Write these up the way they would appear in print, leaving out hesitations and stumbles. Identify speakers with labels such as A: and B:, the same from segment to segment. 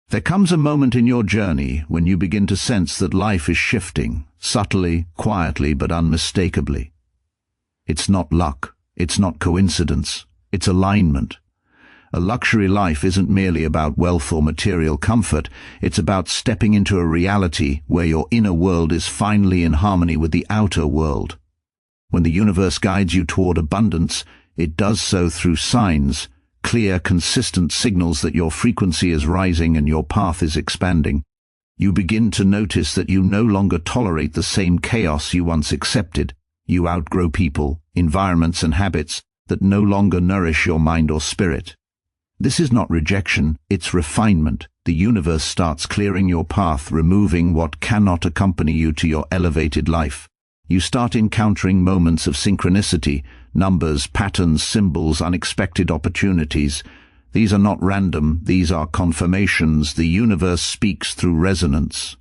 A: There comes a moment in your journey when you begin to sense that life is shifting, subtly, quietly, but unmistakably. It's not luck, it's not coincidence, it's alignment. A luxury life isn't merely about wealth or material comfort, it's about stepping into a reality where your inner world is finally in harmony with the outer world. When the universe guides you toward abundance, it does so through signs, clear, consistent signals that your frequency is rising and your path is expanding. You begin to notice that you no longer tolerate the same chaos you once accepted. You outgrow people, environments, and habits that no longer nourish your mind or spirit. This is not rejection, it's refinement. The universe starts clearing your path, removing what cannot accompany you to your elevated life. You start encountering moments of synchronicity, numbers, patterns, symbols, unexpected opportunities. These are not random, these are confirmations. The universe speaks through resonance.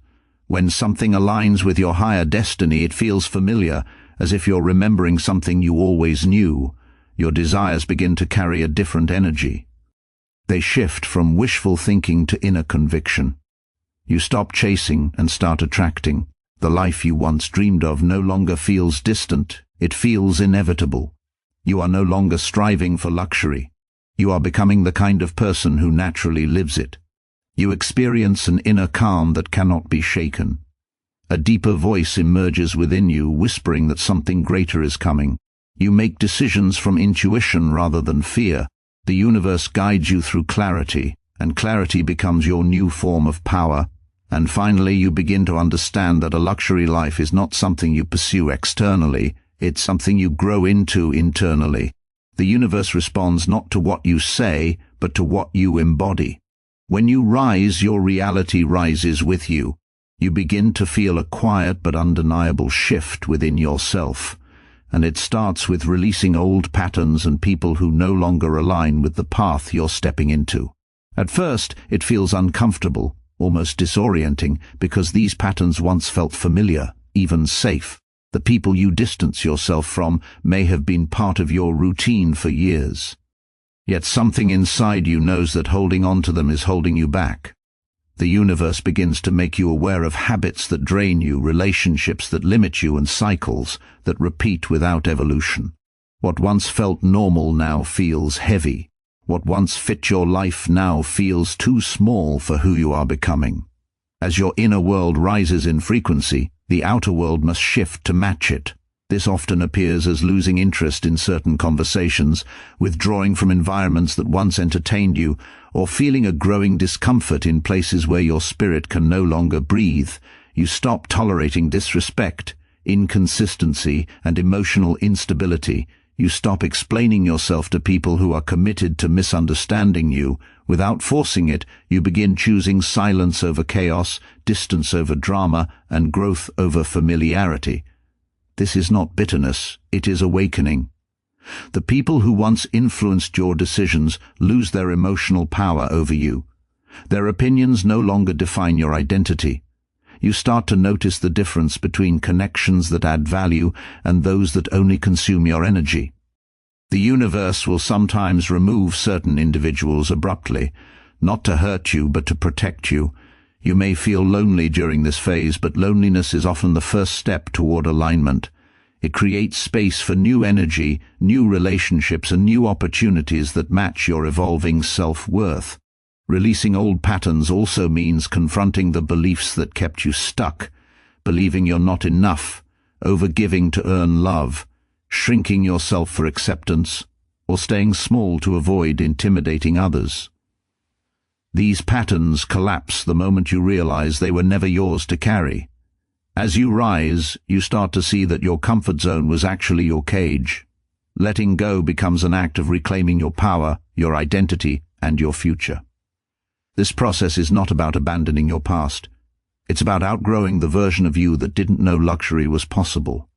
A: When something aligns with your higher destiny, it feels familiar, as if you're remembering something you always knew. Your desires begin to carry a different energy. They shift from wishful thinking to inner conviction. You stop chasing and start attracting. The life you once dreamed of no longer feels distant, it feels inevitable. You are no longer striving for luxury. You are becoming the kind of person who naturally lives it. You experience an inner calm that cannot be shaken. A deeper voice emerges within you, whispering that something greater is coming. You make decisions from intuition rather than fear. The universe guides you through clarity, and clarity becomes your new form of power. And finally, you begin to understand that a luxury life is not something you pursue externally, it's something you grow into internally. The universe responds not to what you say, but to what you embody. When you rise, your reality rises with you. You begin to feel a quiet but undeniable shift within yourself. And it starts with releasing old patterns and people who no longer align with the path you're stepping into. At first, it feels uncomfortable, almost disorienting, because these patterns once felt familiar, even safe. The people you distance yourself from may have been part of your routine for years. Yet something inside you knows that holding on to them is holding you back. The universe begins to make you aware of habits that drain you, relationships that limit you, and cycles that repeat without evolution. What once felt normal now feels heavy. What once fit your life now feels too small for who you are becoming. As your inner world rises in frequency, the outer world must shift to match it. This often appears as losing interest in certain conversations, withdrawing from environments that once entertained you, or feeling a growing discomfort in places where your spirit can no longer breathe. You stop tolerating disrespect, inconsistency, and emotional instability. You stop explaining yourself to people who are committed to misunderstanding you. Without forcing it, you begin choosing silence over chaos, distance over drama, and growth over familiarity. This is not bitterness, it is awakening. The people who once influenced your decisions lose their emotional power over you. Their opinions no longer define your identity. You start to notice the difference between connections that add value and those that only consume your energy. The universe will sometimes remove certain individuals abruptly, not to hurt you but to protect you. You may feel lonely during this phase, but loneliness is often the first step toward alignment. It creates space for new energy, new relationships, and new opportunities that match your evolving self-worth. Releasing old patterns also means confronting the beliefs that kept you stuck, believing you're not enough, overgiving to earn love, shrinking yourself for acceptance, or staying small to avoid intimidating others. These patterns collapse the moment you realize they were never yours to carry. As you rise, you start to see that your comfort zone was actually your cage. Letting go becomes an act of reclaiming your power, your identity, and your future. This process is not about abandoning your past. It's about outgrowing the version of you that didn't know luxury was possible.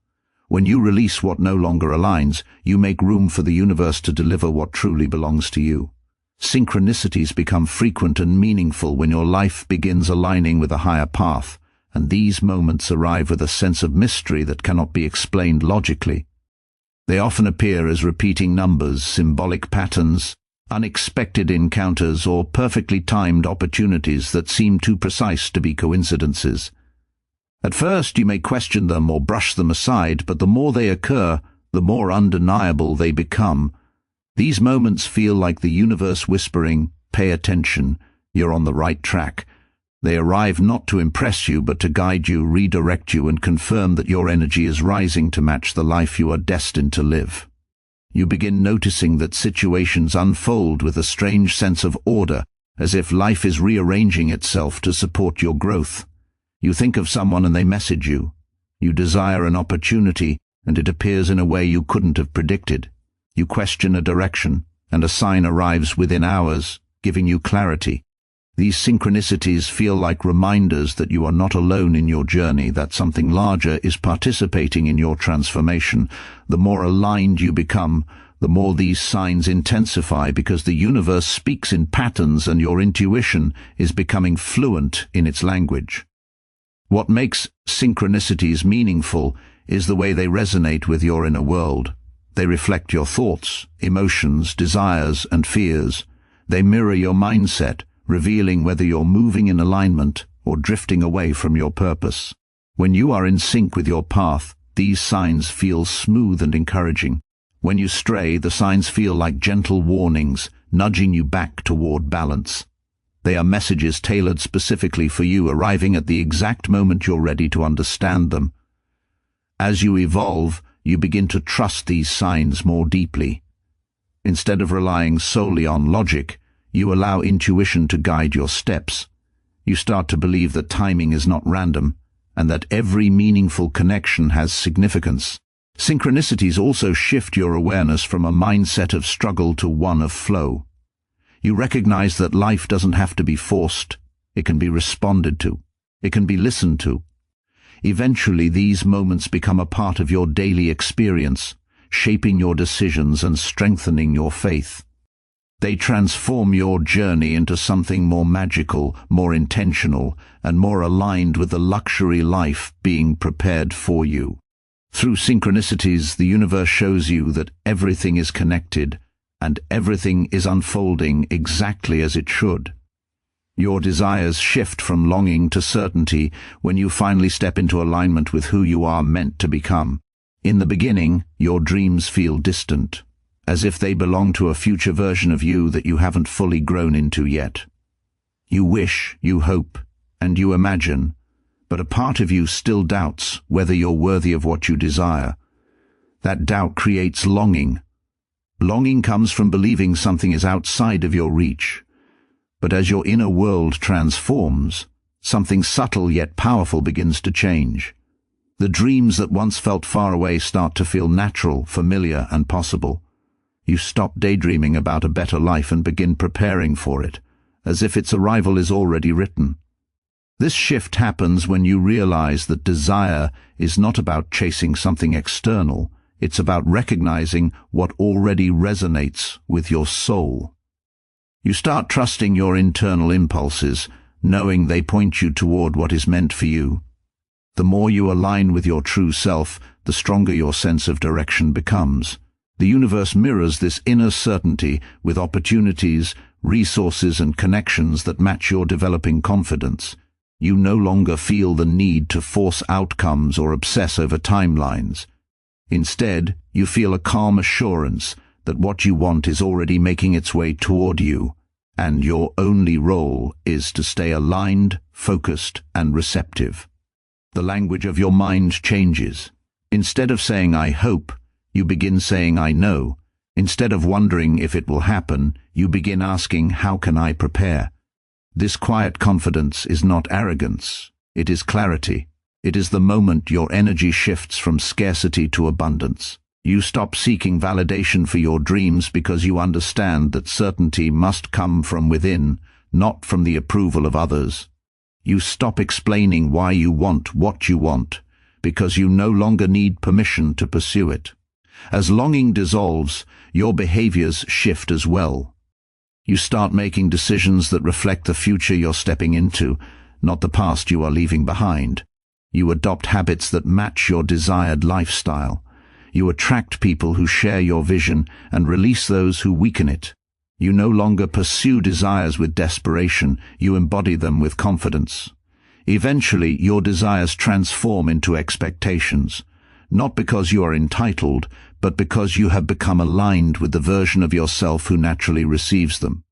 A: When you release what no longer aligns, you make room for the universe to deliver what truly belongs to you. Synchronicities become frequent and meaningful when your life begins aligning with a higher path, and these moments arrive with a sense of mystery that cannot be explained logically. They often appear as repeating numbers, symbolic patterns, unexpected encounters, or perfectly timed opportunities that seem too precise to be coincidences. At first you may question them or brush them aside, but the more they occur, the more undeniable they become. These moments feel like the universe whispering, "Pay attention, you're on the right track." They arrive not to impress you, but to guide you, redirect you, and confirm that your energy is rising to match the life you are destined to live. You begin noticing that situations unfold with a strange sense of order, as if life is rearranging itself to support your growth. You think of someone and they message you. You desire an opportunity, and it appears in a way you couldn't have predicted. You question a direction, and a sign arrives within hours, giving you clarity. These synchronicities feel like reminders that you are not alone in your journey, that something larger is participating in your transformation. The more aligned you become, the more these signs intensify, because the universe speaks in patterns and your intuition is becoming fluent in its language. What makes synchronicities meaningful is the way they resonate with your inner world. They reflect your thoughts, emotions, desires, and fears. They mirror your mindset, revealing whether you're moving in alignment or drifting away from your purpose. When you are in sync with your path, these signs feel smooth and encouraging. When you stray, the signs feel like gentle warnings, nudging you back toward balance. They are messages tailored specifically for you, arriving at the exact moment you're ready to understand them. As you evolve, you begin to trust these signs more deeply. Instead of relying solely on logic, you allow intuition to guide your steps. You start to believe that timing is not random, and that every meaningful connection has significance. Synchronicities also shift your awareness from a mindset of struggle to one of flow. You recognize that life doesn't have to be forced. It can be responded to. It can be listened to. Eventually, these moments become a part of your daily experience, shaping your decisions and strengthening your faith. They transform your journey into something more magical, more intentional, and more aligned with the luxury life being prepared for you. Through synchronicities, the universe shows you that everything is connected, and everything is unfolding exactly as it should. Your desires shift from longing to certainty when you finally step into alignment with who you are meant to become. In the beginning, your dreams feel distant, as if they belong to a future version of you that you haven't fully grown into yet. You wish, you hope, and you imagine, but a part of you still doubts whether you're worthy of what you desire. That doubt creates longing. Longing comes from believing something is outside of your reach. But as your inner world transforms, something subtle yet powerful begins to change. The dreams that once felt far away start to feel natural, familiar, and possible. You stop daydreaming about a better life and begin preparing for it, as if its arrival is already written. This shift happens when you realize that desire is not about chasing something external. It's about recognizing what already resonates with your soul. You start trusting your internal impulses, knowing they point you toward what is meant for you. The more you align with your true self, the stronger your sense of direction becomes. The universe mirrors this inner certainty with opportunities, resources, and connections that match your developing confidence. You no longer feel the need to force outcomes or obsess over timelines. Instead, you feel a calm assurance that what you want is already making its way toward you, and your only role is to stay aligned, focused, and receptive. The language of your mind changes. Instead of saying, "I hope," you begin saying, "I know." Instead of wondering if it will happen, you begin asking, "How can I prepare?" This quiet confidence is not arrogance. It is clarity. It is the moment your energy shifts from scarcity to abundance. You stop seeking validation for your dreams because you understand that certainty must come from within, not from the approval of others. You stop explaining why you want what you want, because you no longer need permission to pursue it. As longing dissolves, your behaviors shift as well. You start making decisions that reflect the future you're stepping into, not the past you are leaving behind. You adopt habits that match your desired lifestyle. You attract people who share your vision and release those who weaken it. You no longer pursue desires with desperation, you embody them with confidence. Eventually, your desires transform into expectations, not because you are entitled, but because you have become aligned with the version of yourself who naturally receives them.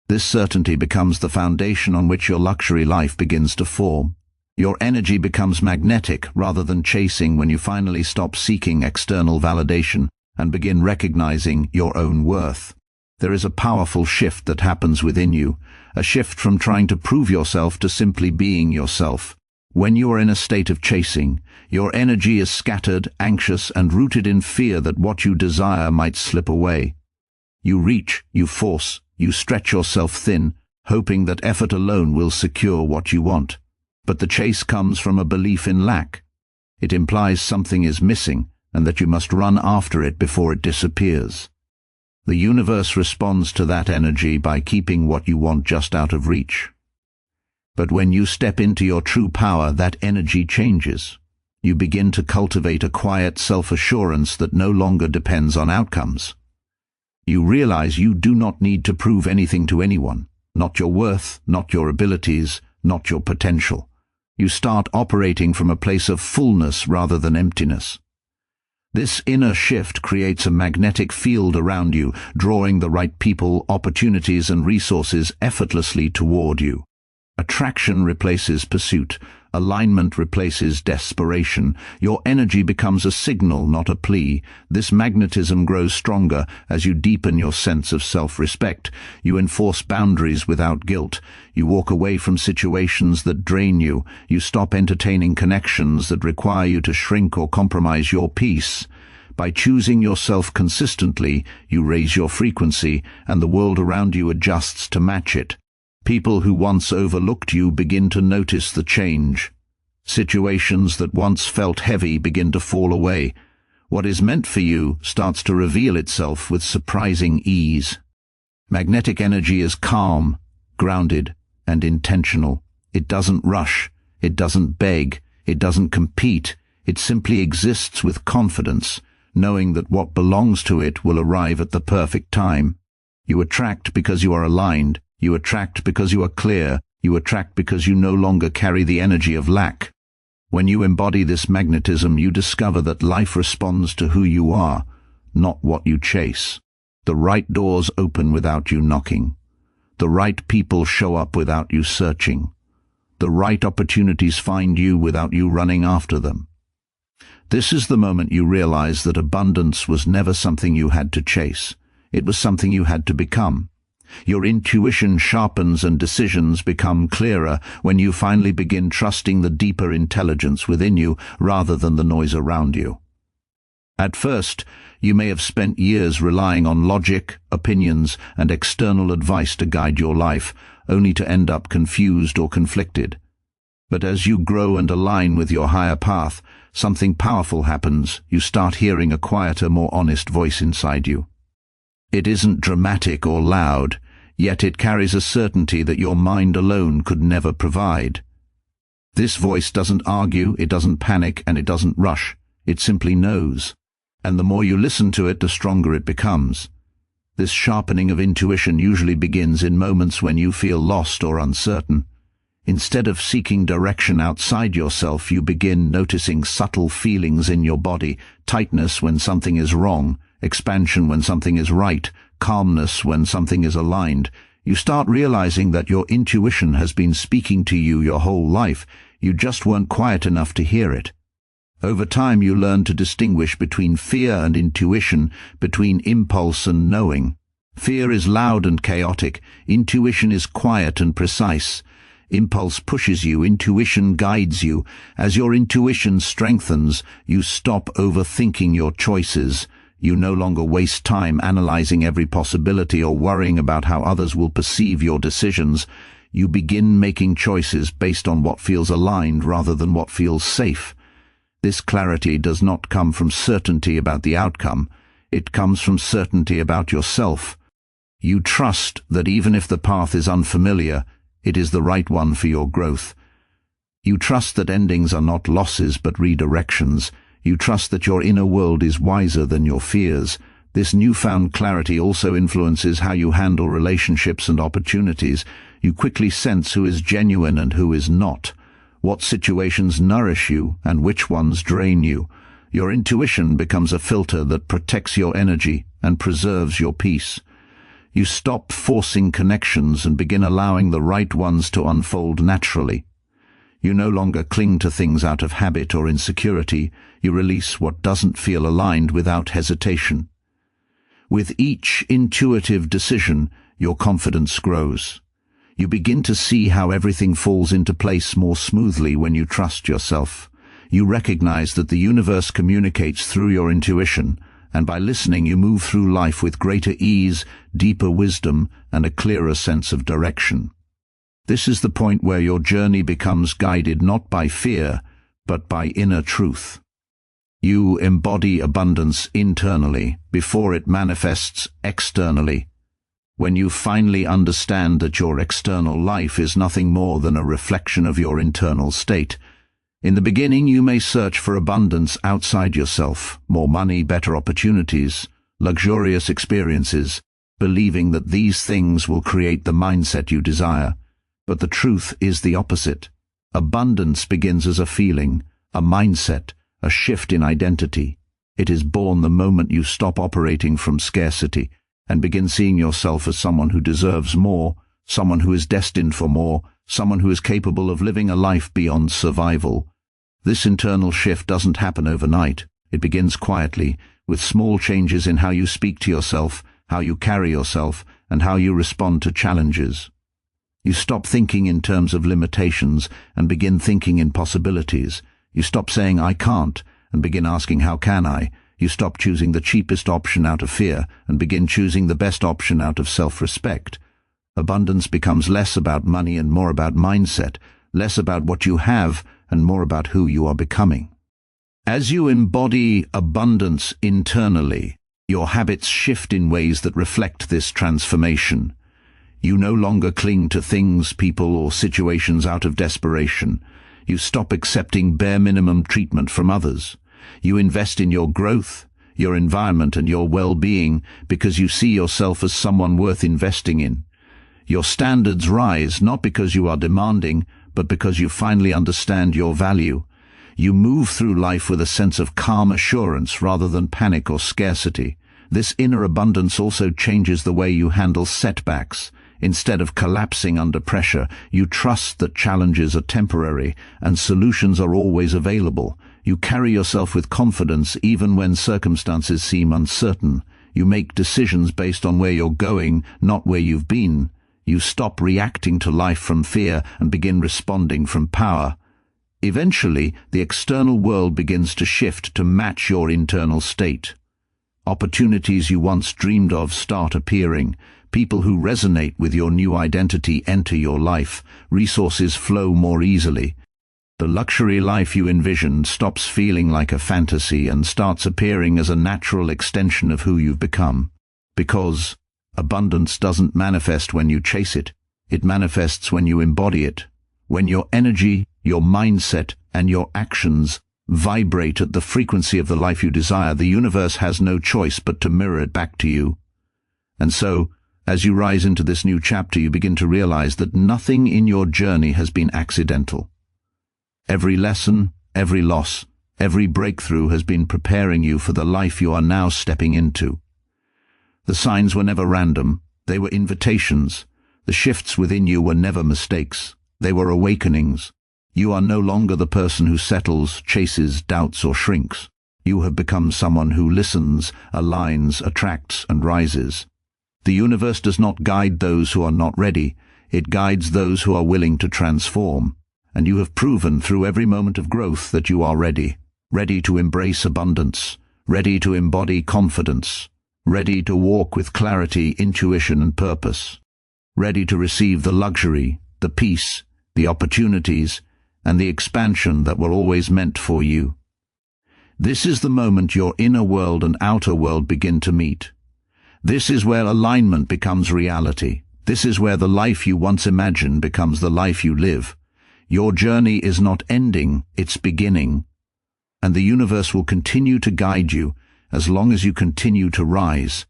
A: This certainty becomes the foundation on which your luxury life begins to form. Your energy becomes magnetic rather than chasing when you finally stop seeking external validation and begin recognizing your own worth. There is a powerful shift that happens within you, a shift from trying to prove yourself to simply being yourself. When you are in a state of chasing, your energy is scattered, anxious, and rooted in fear that what you desire might slip away. You reach, you force, you stretch yourself thin, hoping that effort alone will secure what you want. But the chase comes from a belief in lack. It implies something is missing and that you must run after it before it disappears. The universe responds to that energy by keeping what you want just out of reach. But when you step into your true power, that energy changes. You begin to cultivate a quiet self-assurance that no longer depends on outcomes. You realize you do not need to prove anything to anyone, not your worth, not your abilities, not your potential. You start operating from a place of fullness rather than emptiness. This inner shift creates a magnetic field around you, drawing the right people, opportunities, and resources effortlessly toward you. Attraction replaces pursuit. Alignment replaces desperation. Your energy becomes a signal, not a plea. This magnetism grows stronger as you deepen your sense of self-respect. You enforce boundaries without guilt. You walk away from situations that drain you. You stop entertaining connections that require you to shrink or compromise your peace. By choosing yourself consistently, you raise your frequency, and the world around you adjusts to match it. People who once overlooked you begin to notice the change. Situations that once felt heavy begin to fall away. What is meant for you starts to reveal itself with surprising ease. Magnetic energy is calm, grounded, and intentional. It doesn't rush, it doesn't beg, it doesn't compete. It simply exists with confidence, knowing that what belongs to it will arrive at the perfect time. You attract because you are aligned. You attract because you are clear. You attract because you no longer carry the energy of lack. When you embody this magnetism, you discover that life responds to who you are, not what you chase. The right doors open without you knocking. The right people show up without you searching. The right opportunities find you without you running after them. This is the moment you realize that abundance was never something you had to chase. It was something you had to become. Your intuition sharpens and decisions become clearer when you finally begin trusting the deeper intelligence within you rather than the noise around you. At first, you may have spent years relying on logic, opinions, and external advice to guide your life, only to end up confused or conflicted. But as you grow and align with your higher path, something powerful happens. You start hearing a quieter, more honest voice inside you. It isn't dramatic or loud, yet it carries a certainty that your mind alone could never provide. This voice doesn't argue, it doesn't panic, and it doesn't rush. It simply knows. And the more you listen to it, the stronger it becomes. This sharpening of intuition usually begins in moments when you feel lost or uncertain. Instead of seeking direction outside yourself, you begin noticing subtle feelings in your body, tightness when something is wrong, expansion when something is right, calmness when something is aligned. You start realizing that your intuition has been speaking to you your whole life. You just weren't quiet enough to hear it. Over time, you learn to distinguish between fear and intuition, between impulse and knowing. Fear is loud and chaotic. Intuition is quiet and precise. Impulse pushes you, intuition guides you. As your intuition strengthens, you stop overthinking your choices. You no longer waste time analyzing every possibility or worrying about how others will perceive your decisions. You begin making choices based on what feels aligned rather than what feels safe. This clarity does not come from certainty about the outcome. It comes from certainty about yourself. You trust that even if the path is unfamiliar, it is the right one for your growth. You trust that endings are not losses but redirections. You trust that your inner world is wiser than your fears. This newfound clarity also influences how you handle relationships and opportunities. You quickly sense who is genuine and who is not, what situations nourish you and which ones drain you. Your intuition becomes a filter that protects your energy and preserves your peace. You stop forcing connections and begin allowing the right ones to unfold naturally. You no longer cling to things out of habit or insecurity. You release what doesn't feel aligned without hesitation. With each intuitive decision, your confidence grows. You begin to see how everything falls into place more smoothly when you trust yourself. You recognize that the universe communicates through your intuition, and by listening you move through life with greater ease, deeper wisdom, and a clearer sense of direction. This is the point where your journey becomes guided not by fear, but by inner truth. You embody abundance internally before it manifests externally. When you finally understand that your external life is nothing more than a reflection of your internal state. In the beginning you may search for abundance outside yourself, more money, better opportunities, luxurious experiences, believing that these things will create the mindset you desire. But the truth is the opposite. Abundance begins as a feeling, a mindset, a shift in identity. It is born the moment you stop operating from scarcity and begin seeing yourself as someone who deserves more, someone who is destined for more, someone who is capable of living a life beyond survival. This internal shift doesn't happen overnight. It begins quietly, with small changes in how you speak to yourself, how you carry yourself, and how you respond to challenges. You stop thinking in terms of limitations and begin thinking in possibilities. You stop saying, "I can't," and begin asking, "How can I?" You stop choosing the cheapest option out of fear and begin choosing the best option out of self-respect. Abundance becomes less about money and more about mindset, less about what you have and more about who you are becoming. As you embody abundance internally, your habits shift in ways that reflect this transformation. You no longer cling to things, people, or situations out of desperation. You stop accepting bare minimum treatment from others. You invest in your growth, your environment, and your well-being because you see yourself as someone worth investing in. Your standards rise not because you are demanding, but because you finally understand your value. You move through life with a sense of calm assurance rather than panic or scarcity. This inner abundance also changes the way you handle setbacks. Instead of collapsing under pressure, you trust that challenges are temporary and solutions are always available. You carry yourself with confidence even when circumstances seem uncertain. You make decisions based on where you're going, not where you've been. You stop reacting to life from fear and begin responding from power. Eventually, the external world begins to shift to match your internal state. Opportunities you once dreamed of start appearing. People who resonate with your new identity enter your life. Resources flow more easily. The luxury life you envisioned stops feeling like a fantasy and starts appearing as a natural extension of who you've become. Because abundance doesn't manifest when you chase it. It manifests when you embody it. When your energy, your mindset, and your actions vibrate at the frequency of the life you desire, the universe has no choice but to mirror it back to you. And so, as you rise into this new chapter, you begin to realize that nothing in your journey has been accidental. Every lesson, every loss, every breakthrough has been preparing you for the life you are now stepping into. The signs were never random. They were invitations. The shifts within you were never mistakes. They were awakenings. You are no longer the person who settles, chases, doubts, or shrinks. You have become someone who listens, aligns, attracts, and rises. The universe does not guide those who are not ready. It guides those who are willing to transform. And you have proven through every moment of growth that you are ready. Ready to embrace abundance. Ready to embody confidence. Ready to walk with clarity, intuition, and purpose. Ready to receive the luxury, the peace, the opportunities, and the expansion that were always meant for you. This is the moment your inner world and outer world begin to meet. This is where alignment becomes reality. This is where the life you once imagined becomes the life you live. Your journey is not ending, it's beginning. And the universe will continue to guide you As long as you continue to rise,